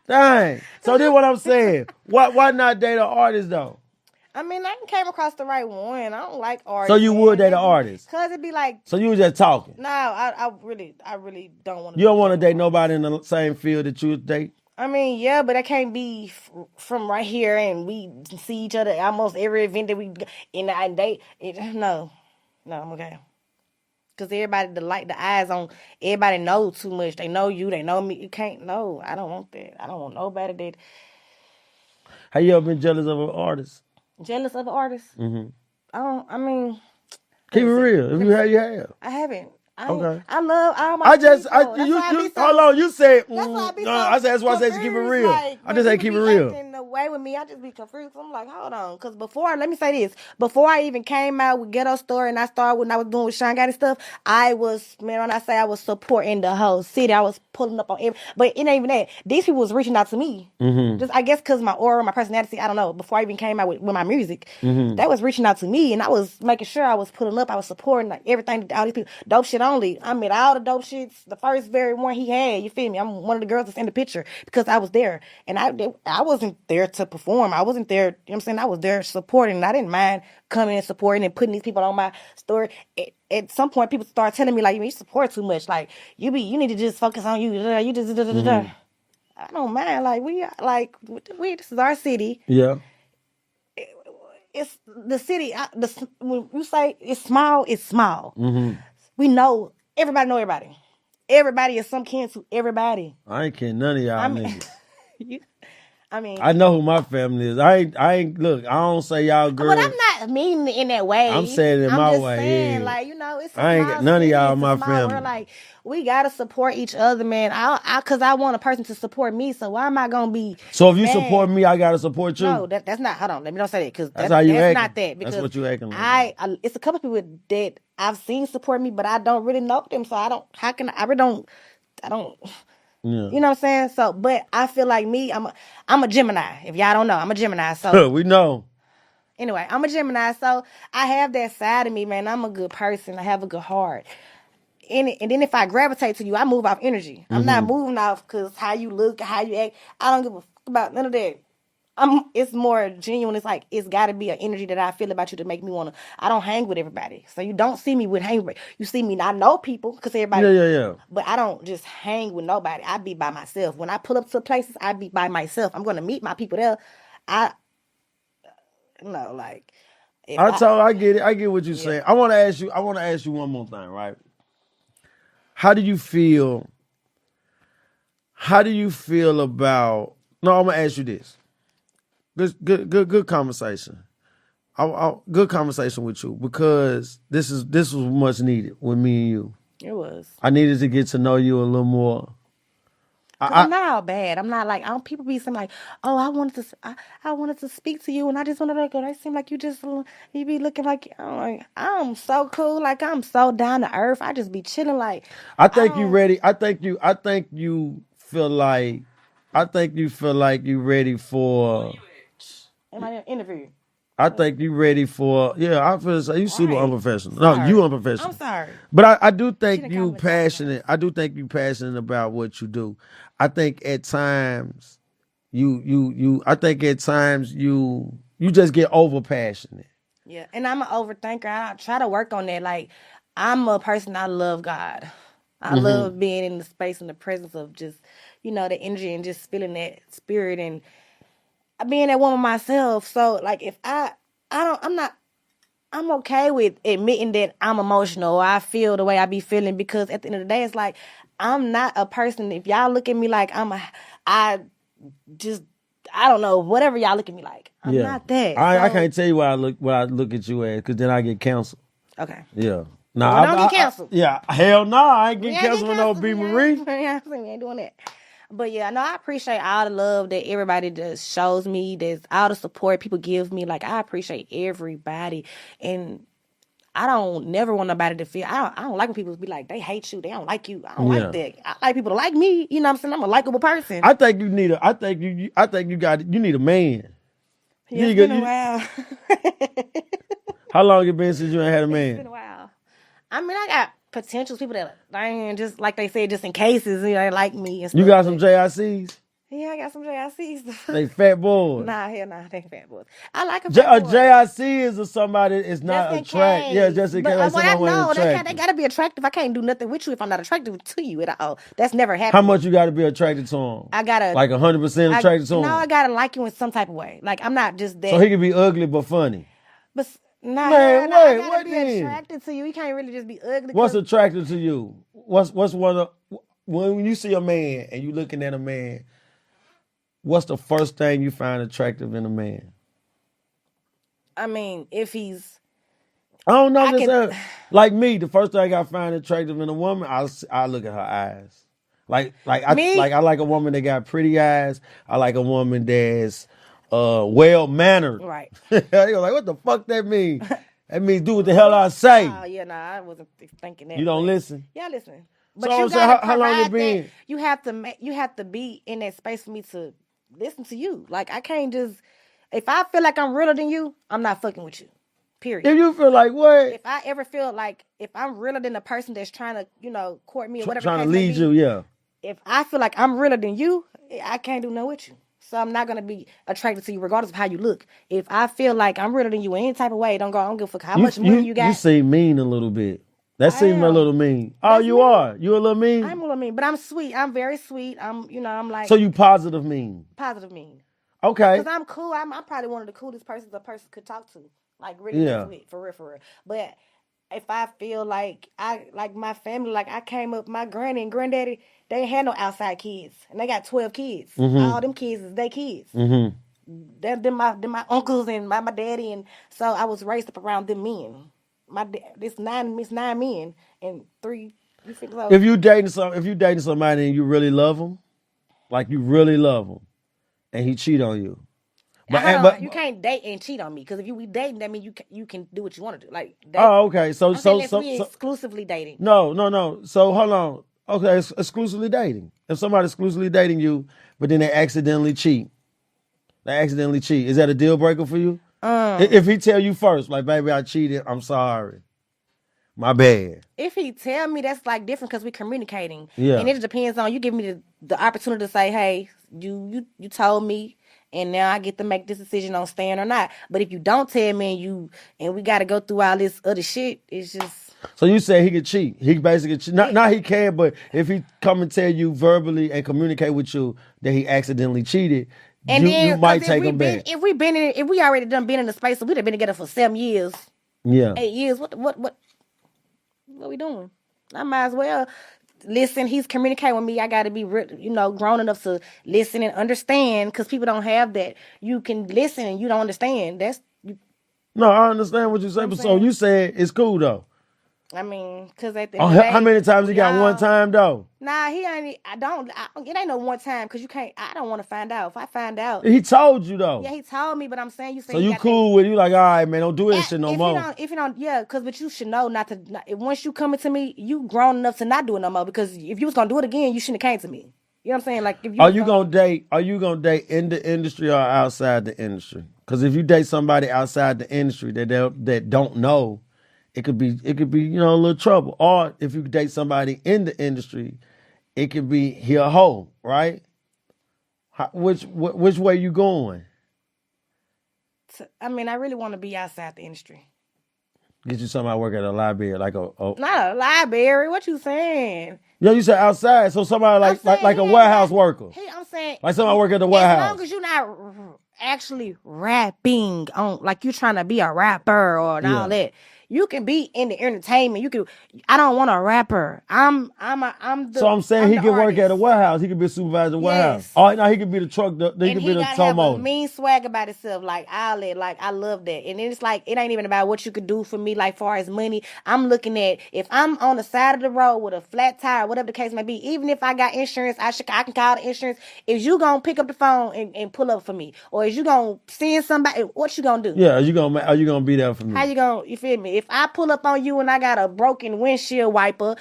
Dang. So this what I'm saying. Why not date an artist though? I mean, I came across the right one. I don't like artists. So you would date an artist? Cause it'd be like. So you was just talking? No, I really don't want to. You don't want to date nobody in the same field that you would date? I mean, yeah, but I can't be from right here and we see each other almost every event that we in and date. No, I'm okay. Cause everybody the eyes on everybody know too much. They know you. They know me. You can't. No, I don't want that. I don't want nobody that. Have you ever been jealous of an artist? Jealous of an artist? Mm-hmm. I mean. Keep it real. If you have, you have. I haven't. Okay. I love all my I just, people. That's why I be you, so, hold on. You said, that's why I be so I said, that's why I said keep it confused, real. like, I when just say people keep it be real. acting the way with me, I just be confused. I'm like, hold on, because let me say this, before I even came out with Ghetto Story and I started when I was doing with Sean Gotti stuff, I was, man, when I say I was supporting the whole city, I was pulling up on but it ain't even that. These people was reaching out to me. Just, I guess, because my aura, my personality, I don't know, before I even came out with my music, that was reaching out to me, and I was making sure I was pulling up, I was supporting, like, everything, all these people, dope shit only. I mean, all the dope shits, the first very one he had, you feel me? I'm one of the girls that's in the picture because I was there, and I wasn't there to perform. I wasn't there, you know what I'm saying? I was there supporting, and I didn't mind coming and supporting and putting these people on my story. At some point, people start telling me, like, you support too much, like, you need to just focus on you, you just, I don't mind. This is our city. Yeah. It's the city. When you say it's small, it's small. We know, everybody know everybody. Everybody is some kin to everybody. I ain't kidding none of y'all I mean, niggas. you, I mean, I know who my family is. I ain't, look, I don't say y'all but girls. I'm not meaning it in that way. I'm saying it I'm my just way, saying, yeah. like, it's a I ain't small got none of city, y'all it's my a small family. world. Like, we gotta support each other, man. Cause I want a person to support me. So why am I gonna be? So if you mad? support me, I gotta support you. No, that's not. Hold on, let me don't say that, because That's how you that's acting. not that. Because That's what you acting like. it's a couple people that I've seen support me, but I don't really know them. So I don't. How can I really don't? I don't. Yeah. You know what I'm saying? So, but I feel like me. I'm a Gemini. If y'all don't know, I'm a Gemini. So We know. anyway, I'm a Gemini. So I have that side of me, man. I'm a good person. I have a good heart. And then if I gravitate to you, I move off energy. I'm not moving off because how you look, how you act. I don't give a fuck about none of that. It's more genuine. It's like, it's got to be an energy that I feel about you to make me want to. I don't hang with everybody, so you don't see me with hang with. You see me, I know people because everybody. Yeah. But I don't just hang with nobody. I be by myself. When I pull up to places, I be by myself. I'm gonna meet my people there. I like. I get it. I get what you're saying. I want to ask you. I want to ask you one more thing, right? How do you feel? How do you feel about? No, I'm gonna ask you this. Good conversation. Good conversation with you, because this was much needed with me and you. It was. I needed to get to know you a little more. I'm not all bad. I'm not like, people be saying like, oh, I wanted to speak to you, and I just wanted to go. They seem like you be looking like, I'm so cool, like I'm so down to earth. I just be chilling, like. I think you ready. I think you feel like. I think you feel like you ready for. Am I in an interview? I think you ready for. Yeah, I feel like you super unprofessional. Sorry. No, you unprofessional. I'm sorry. But I do think Shouldn't you call me that. passionate. I do think you passionate about what you do. I think at times I think at times you just get over passionate. Yeah, and I'm an overthinker. I try to work on that. Like, I'm a person, I love God. I love being in the space and the presence of just, the energy and just feeling that spirit and being that woman myself. So, like, if I'm okay with admitting that I'm emotional or I feel the way I be feeling, because at the end of the day, it's like, I'm not a person. If y'all look at me like I don't know, whatever y'all look at me like, I'm not that. I can't tell you what I look at you as, because then I get canceled. Okay. Yeah. Nah, I don't get canceled. Hell no, I ain't getting canceled with no B. Marie. We ain't doing that. But yeah, no, I appreciate all the love that everybody just shows me. There's all the support people give me. Like, I appreciate everybody, and I don't never want nobody to feel. I don't like when people be like, they hate you, they don't like you. I don't like that. I like people to like me. You know what I'm saying? I'm a likable person. I think you need you need a man. Yeah, it's been a while. How long it been since you ain't had a man? It's been a while. I mean, I got potentials, people that just like they said, just in cases, they like me and stuff. You got some JICs? Yeah, I got some JICs. They fat boys. Nah, hell nah, they fat boys. I like a JIC is somebody is not attractive. Yeah, just in case they gotta be attractive. I can't do nothing with you if I'm not attractive to you at all. That's never happened. How much you gotta be attracted to him? I gotta like 100% attracted to him. No, I gotta like you in some type of way. Like, I'm not just that. So he can be ugly but funny. But nah, man, I gotta what be then? attracted to you. You can't really just be ugly. What's attractive to you? What's one of when you see a man and you looking at a man? What's the first thing you find attractive in a man? I mean, if he's I don't know. I I'm just can- saying, like me, the first thing I find attractive in a woman, I look at her eyes. Me? I like a woman that got pretty eyes. I like a woman that's well mannered. Right. You're like, what the fuck that mean? That means do what the hell I say. Oh yeah, no, I wasn't thinking that. You don't but- listen. Yeah, listen. So But I'm you saying, gotta how long it provide been? that. You have to be in that space for me to listen to you. Like I can't just. If I feel like I'm realer than you, I'm not fucking with you. Period. If you feel like what? If I ever feel like if I'm realer than the person that's trying to, court me or whatever Trying the to case may lead be, you, yeah. if I feel like I'm realer than you, I can't do no with you. So I'm not gonna be attracted to you regardless of how you look. If I feel like I'm realer than you in any type of way, I don't give a fuck how much money you got. You seem mean a little bit. That I seems a am. little mean. Oh, That's you mean. are. You a little mean? I'm a little mean, but I'm sweet. I'm very sweet. I'm like So you positive mean. positive mean. Okay. Cause I'm cool. I'm probably one of the coolest persons a person could talk to. Like really Yeah. mess with, for real. But if I feel like my family, like I came up, my granny and granddaddy, they ain't had no outside kids, and they got 12 kids. All them kids is their kids. Mm-hmm. Them my uncles and my daddy, and so I was raised up around them men. It's nine men and three. You feel so? If you dating somebody and you really love them, like you really love them, and he cheat on you, You can't date and cheat on me because if we dating, that means you can do what you want to do. Like date. Oh, okay. So I'm saying we exclusively dating. No. So hold on. Okay, it's exclusively dating. If somebody's exclusively dating you, but then they accidentally cheat, is that a deal breaker for you? If he tell you first, like, baby, I cheated, I'm sorry, my bad. If he tell me, that's like different because we communicating. Yeah. And it depends on you give me the opportunity to say, hey, you told me, and now I get to make this decision on staying or not. But if you don't tell me and we got to go through all this other shit, it's just. So you say he could cheat? He basically cheat. Not he can, but if he come and tell you verbally and communicate with you that he accidentally cheated, And you might take him back. If we already done been in the space, so we'd have been together for 7 years, Yeah. 8 years. What we doing? I might as well listen. He's communicating with me. I got to be, grown enough to listen and understand because people don't have that. You can listen and you don't understand. No, I understand what you're saying. But so you said it's cool though. I mean, because at the Oh, end of the day, how many times he got one time though? Nah, he ain't. It ain't no one time because you can't. I don't want to find out. If I find out, He told you though. yeah, he told me. But I'm saying, you say So you cool with you like, all right, man, don't do this shit no more. If you don't, yeah, but you should know not to. Once you come into me, you grown enough to not do it no more. Because if you was gonna do it again, you shouldn't have came to me. You know what I'm saying? Like, if you Are you gonna date in the industry or outside the industry? Because if you date somebody outside the industry that don't know, it could be a little trouble. Or if you date somebody in the industry, it could be he a hoe, right? Which way you going? I mean, I really want to be outside the industry. Get you somebody work at a library, like not a library. What you saying? Yeah, you said outside, so somebody like a warehouse worker. Hey, I'm saying like somebody work at the warehouse. As long as you're not actually rapping on, like you're trying to be a rapper or all that, you can be in the entertainment. You can. I don't want a rapper. I'm the. So I'm saying he could work at a warehouse. He could be a supervisor at a warehouse. Oh no, he could be the truck. He could be the tow motor. Have a mean swag about himself. Like I love that. And then it's like it ain't even about what you could do for me. Like far as money, I'm looking at if I'm on the side of the road with a flat tire, whatever the case may be. Even if I got insurance, I can call the insurance. Is you gonna pick up the phone and pull up for me, or is you gonna send somebody? What you gonna do? Yeah, are you gonna be there for me? How you gonna? You feel me? If I pull up on you and I got a broken windshield wiper,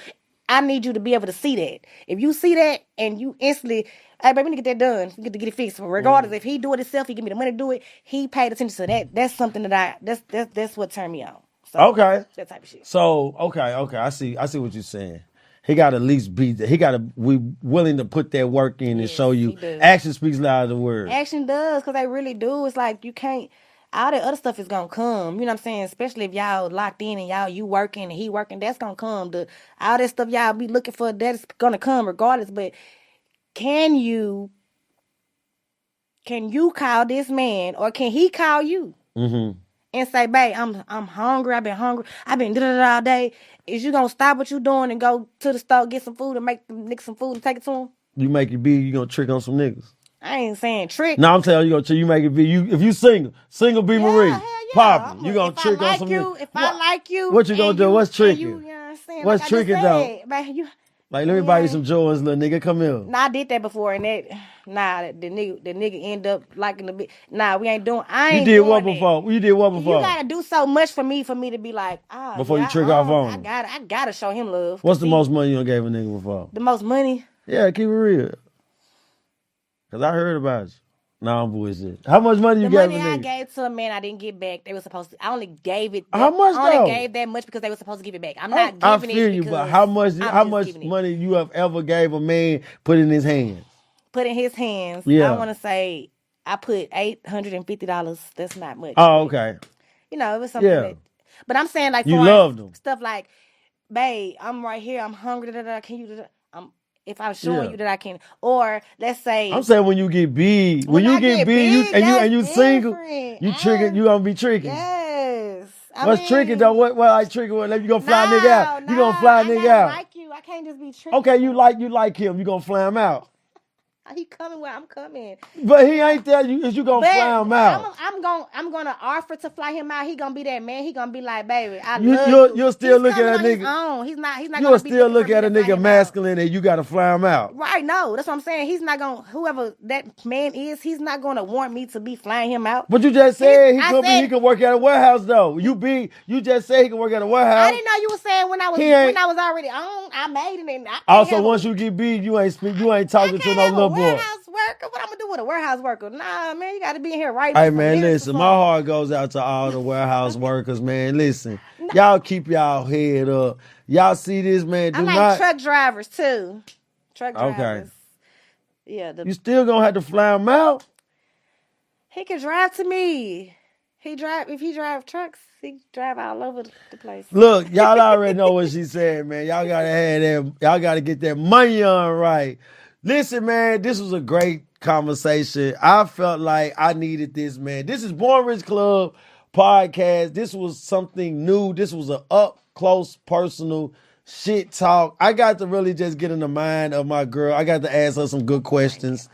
I need you to be able to see that. If you see that and you instantly, hey, baby, we need to get that done. We get to get it fixed. Regardless, if he do it himself, he give me the money to do it. He paid attention to that. That's something that that's what turned me on. So, okay. That type of shit. So okay. I see what you're saying. He got to at least be there. He got to be willing to put that work in and show you. Action speaks louder than words. Action does, because they really do. It's like you can't. All that other stuff is gonna come. You know what I'm saying? Especially if y'all locked in and you working and he working, that's gonna come. All that stuff y'all be looking for, that's gonna come regardless. But can you call this man, or can he call you and say, "Babe, I'm hungry. I've been hungry. I've been all day." Is you gonna stop what you doing and go to the store, get some food, and make them niggas some food and take it to him? You make it big, you gonna trick on some niggas. I ain't saying trick. No, I'm telling you, you make it big. If you single, be Marie. Hell Popping. You gonna if trick I on like some you, if I like you, what you gonna and do? What's and tricking? you know what I'm saying? What's Like I just tricking though? said, man, you. Like, let me buy you some Jordans, little nigga. Come here. Nah, I did that before, and the nigga end up liking the bit. Nah, we ain't doing. I ain't You did doing what that. before? You did what before? You gotta do so much for me to be like, Before you trick off on him. I gotta show him love. What's the most money you done gave a nigga before? The most money? Yeah, keep it real. Cause I heard about you. Nah, I'm bullshit. How much money you gave a nigga? The money I gave to a man I didn't get back. They were supposed to. I only gave it. How much I only though? gave that much because they were supposed to give it back. I'm not I giving feel it you, because but how much giving money you have ever gave a man put in his hands? Put in his hands. Yeah. I want to say I put $850. That's not much. Oh, okay. You know, it was something that. But I'm saying like you for loved them. stuff like, babe, I'm right here. I'm hungry. Can you? If I'm showing you that I can, or let's say I'm saying when you get big, when you get big, you single, you tricking, you gonna be tricking. Yes. What's tricking though? What like tricking? What you gonna fly a nigga out? You gonna fly a nigga out? I like you. I can't just be tricking. Okay, you like him. You gonna fly him out? He coming where I'm coming. But he ain't there. You gonna fly him out? I'm gonna offer to fly him out. He gonna be that man. He gonna be like, baby, I love you. You'll still look at a nigga. He's not. You'll still look at a nigga masculine, and you gotta fly him out. Right? No, that's what I'm saying. He's not gonna. Whoever that man is, he's not gonna want me to be flying him out. But you just said he can work at a warehouse though. You just said he can work at a warehouse. I didn't know you were saying when I was already on. I made it, and also once you get big, you ain't talking to no little boy. Warehouse worker. What I'm gonna do with a warehouse worker? Nah, man, you got to be in here right. Hey man, listen, my heart goes out to all the warehouse workers, man. Listen, y'all keep y'all head up. Y'all see this, man? I like truck drivers too. Truck drivers. Okay. Yeah. You still gonna have to fly him out? He can drive to me. If he drive trucks, he drive all over the place. Look, y'all already know what she said, man. Y'all gotta have that. Y'all gotta get that money on right. Listen, man, this was a great conversation. I felt like I needed this, man. This is Born Rich Club podcast. This was something new. This was an up close, personal shit talk. I got to really just get in the mind of my girl. I got to ask her some good questions.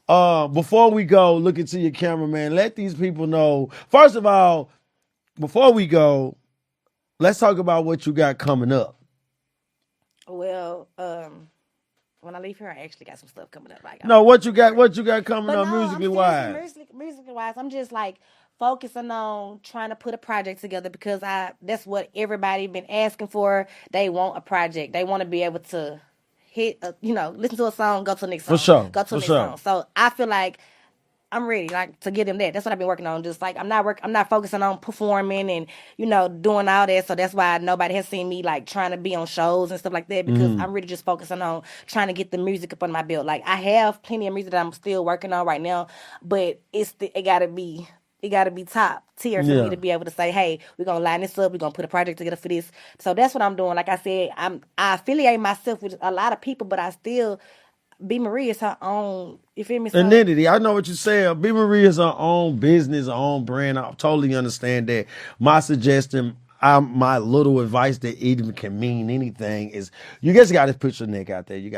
Before we go, look into your camera, man. Let these people know. First of all, before we go, let's talk about what you got coming up. Well, when I leave here, I actually got some stuff coming up. Like, what you got coming up musically wise? Musically wise, I'm just like focusing on trying to put a project together because that's what everybody been asking for. They want a project. They want to be able to listen to a song, go to the next song. For sure. Go to the next song. So I feel like I'm ready, like, to give them that. That's what I've been working on. Just like I'm not focusing on performing and doing all that. So that's why nobody has seen me like trying to be on shows and stuff like that because I'm really just focusing on trying to get the music up on my belt. Like I have plenty of music that I'm still working on right now, but it gotta be top tier for me to be able to say, hey, we're gonna line this up, we're gonna put a project together for this. So that's what I'm doing. Like I said, I affiliate myself with a lot of people, but I still B. Marie is her own, you feel me? Identity. I know what you're saying. B. Marie is her own business, her own brand. I totally understand that. My suggestion, my little advice that even can mean anything is you just got to put your neck out there. You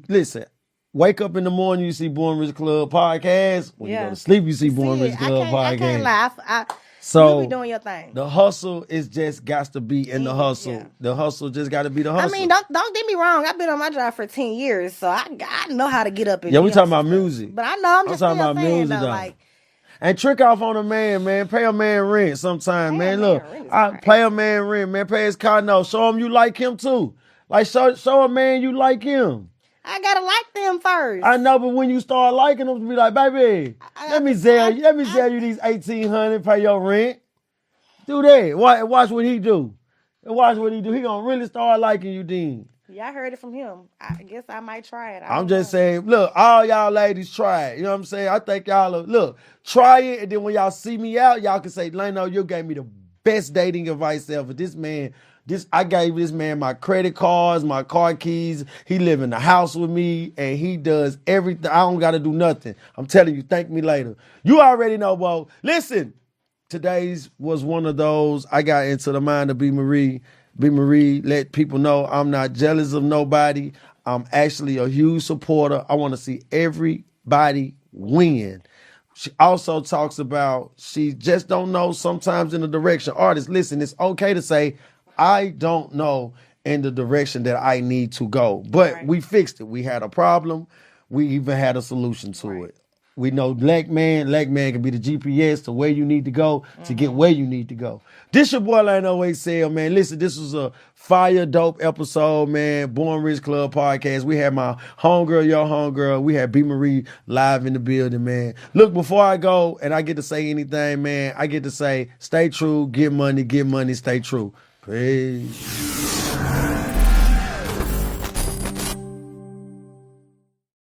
listen. Wake up in the morning, you see Born Rich Club podcast. When you go to sleep, you see Born Rich Club podcast. I can't lie. So you be doing your thing. The hustle is just got to be in the hustle. Yeah. The hustle just got to be the hustle. I mean, don't get me wrong. I've been on my job for 10 years, so I know how to get up and we talking about music. But I know I'm just talking about music though. Like, and trick off on a man. Pay a man rent sometime, man. Look, pay a man rent, man. Pay his car note. Show him you like him too. Like show a man you like him. I gotta like them first. I know, but when you start liking them, be like, baby, let me sell you these $1,800, pay your rent. Do that. Watch what he do. Watch what he do. He gonna really start liking you then. Yeah, I heard it from him. I guess I might try it. I'm just saying, look, all y'all ladies try it. You know what I'm saying? I think y'all try it, and then when y'all see me out, y'all can say, Leno, you gave me the best dating advice ever. I gave this man my credit cards, my car keys. He live in the house with me, and he does everything. I don't gotta do nothing. I'm telling you, thank me later. You already know, Bo. Listen. Today's was one of those. I got into the mind of B. Marie. B. Marie let people know I'm not jealous of nobody. I'm actually a huge supporter. I want to see everybody win. She also talks about she just don't know sometimes in the direction. Artists, listen, it's okay to say, I don't know in the direction that I need to go. But Right. we fixed it. We had a problem. We even had a solution to it. We know black man can be the GPS to where you need to go to get where you need to go. This your boy Lano ACL, man. Listen, this was a fire dope episode, man. Born Rich Club podcast. We had my homegirl, your homegirl. We had B Marie live in the building, man. Look, before I go and I get to say anything, man, I get to say, stay true, get money, stay true. Peace.